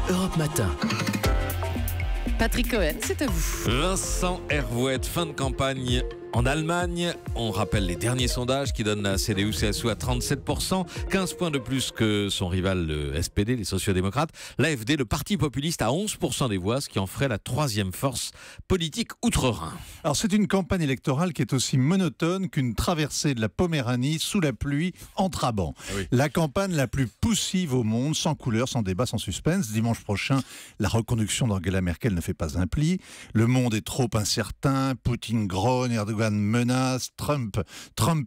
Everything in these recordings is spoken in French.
Europe Matin. Patrick Cohen, c'est à vous. Vincent Hervouet, fin de campagne en Allemagne. On rappelle les derniers sondages qui donnent la CDU-CSU à 37%, 15 points de plus que son rival le SPD, les sociodémocrates. L'AfD, le parti populiste, à 11% des voix, ce qui en ferait la troisième force politique outre-Rhin. Alors c'est une campagne électorale qui est aussi monotone qu'une traversée de la Poméranie sous la pluie en Trabant. Oui. La campagne la plus poussive au monde, sans couleur, sans débat, sans suspense. Dimanche prochain, la reconduction d'Angela Merkel ne fait pas un pli. Le monde est trop incertain. Poutine grogne, Erdogan menace, Trump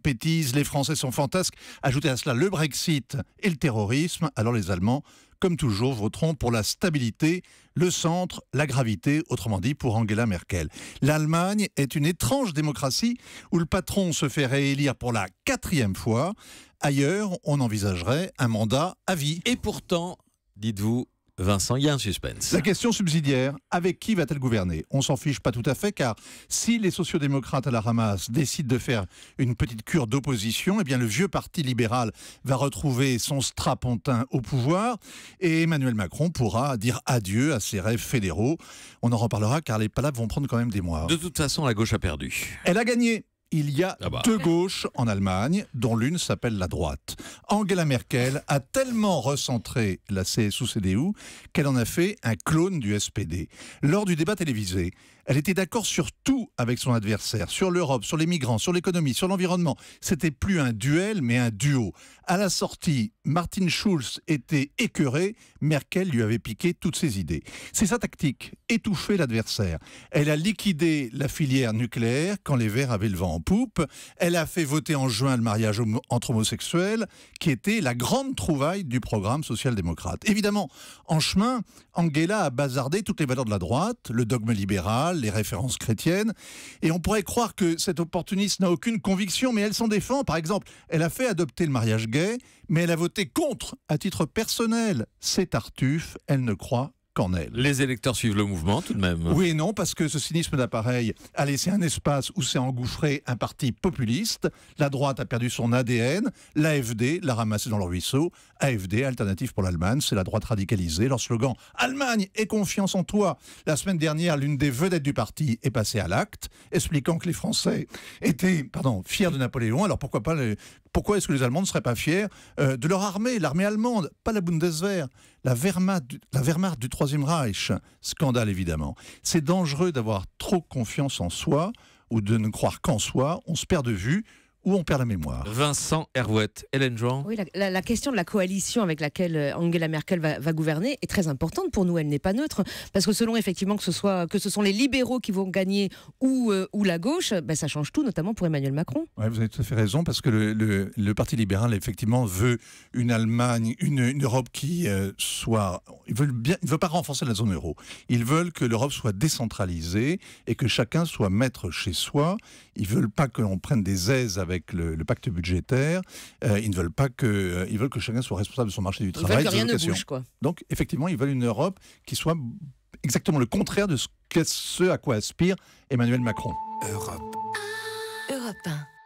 pétise, les Français sont fantasques. Ajoutez à cela le Brexit et le terrorisme. Alors les Allemands, comme toujours, voteront pour la stabilité, le centre, la gravité, autrement dit pour Angela Merkel. L'Allemagne est une étrange démocratie où le patron se fait réélire pour la 4e fois. Ailleurs, on envisagerait un mandat à vie. Et pourtant, dites-vous, Vincent, il y a un suspense. La question subsidiaire, avec qui va-t-elle gouverner? On s'en fiche pas tout à fait, car si les sociodémocrates à la ramasse décident de faire une petite cure d'opposition, eh bien le vieux parti libéral va retrouver son strapontin au pouvoir et Emmanuel Macron pourra dire adieu à ses rêves fédéraux. On en reparlera car les palabres vont prendre quand même des mois. De toute façon, la gauche a perdu. Elle a gagné. Il y a deux gauches en Allemagne, dont l'une s'appelle la droite. Angela Merkel a tellement recentré la CSU-CDU qu'elle en a fait un clone du SPD. Lors du débat télévisé, elle était d'accord sur tout avec son adversaire, sur l'Europe, sur les migrants, sur l'économie, sur l'environnement. C'était plus un duel, mais un duo. À la sortie, Martin Schulz était écœuré, Merkel lui avait piqué toutes ses idées. C'est sa tactique, étouffer l'adversaire. Elle a liquidé la filière nucléaire quand les Verts avaient le vent en poupe. Elle a fait voter en juin le mariage entre homosexuels, qui était la grande trouvaille du programme social-démocrate. Évidemment, en chemin, Angela a bazardé toutes les valeurs de la droite, le dogme libéral, les références chrétiennes, et on pourrait croire que cette opportuniste n'a aucune conviction, mais elle s'en défend. Par exemple, elle a fait adopter le mariage gay, mais elle a voté contre à titre personnel. C'est Tartuffe, elle ne croit qu'en elle. Les électeurs suivent le mouvement tout de même. Oui et non, parce que ce cynisme d'appareil a laissé un espace où s'est engouffré un parti populiste. La droite a perdu son ADN, l'AfD l'a ramassé dans le ruisseau. AfD, Alternative pour l'Allemagne, c'est la droite radicalisée. Leur slogan « Allemagne et confiance en toi ». La semaine dernière, l'une des vedettes du parti est passée à l'acte, expliquant que les Français étaient fiers de Napoléon. Alors pourquoi est-ce que les Allemands ne seraient pas fiers de leur armée, l'armée allemande, pas la Bundeswehr, la Wehrmacht du Troisième Reich. Scandale évidemment. C'est dangereux d'avoir trop confiance en soi ou de ne croire qu'en soi. On se perd de vue ou on perd la mémoire. Vincent Hervouet, Hélène Jouan. Oui, la question de la coalition avec laquelle Angela Merkel va gouverner est très importante pour nous. Elle n'est pas neutre, parce que selon effectivement que ce sont les libéraux qui vont gagner ou la gauche, ça change tout, notamment pour Emmanuel Macron. Ouais, vous avez tout à fait raison, parce que le Parti libéral effectivement veut une Allemagne, une Europe qui soit. Ils ne veulent pas renforcer la zone euro. Ils veulent que l'Europe soit décentralisée et que chacun soit maître chez soi. Ils ne veulent pas que l'on prenne des aises avec le pacte budgétaire. Ils veulent que chacun soit responsable de son marché du travail. Ils veulent que rien ne bouge, quoi. Donc, effectivement, ils veulent une Europe qui soit exactement le contraire de ce à quoi aspire Emmanuel Macron. Europe 1.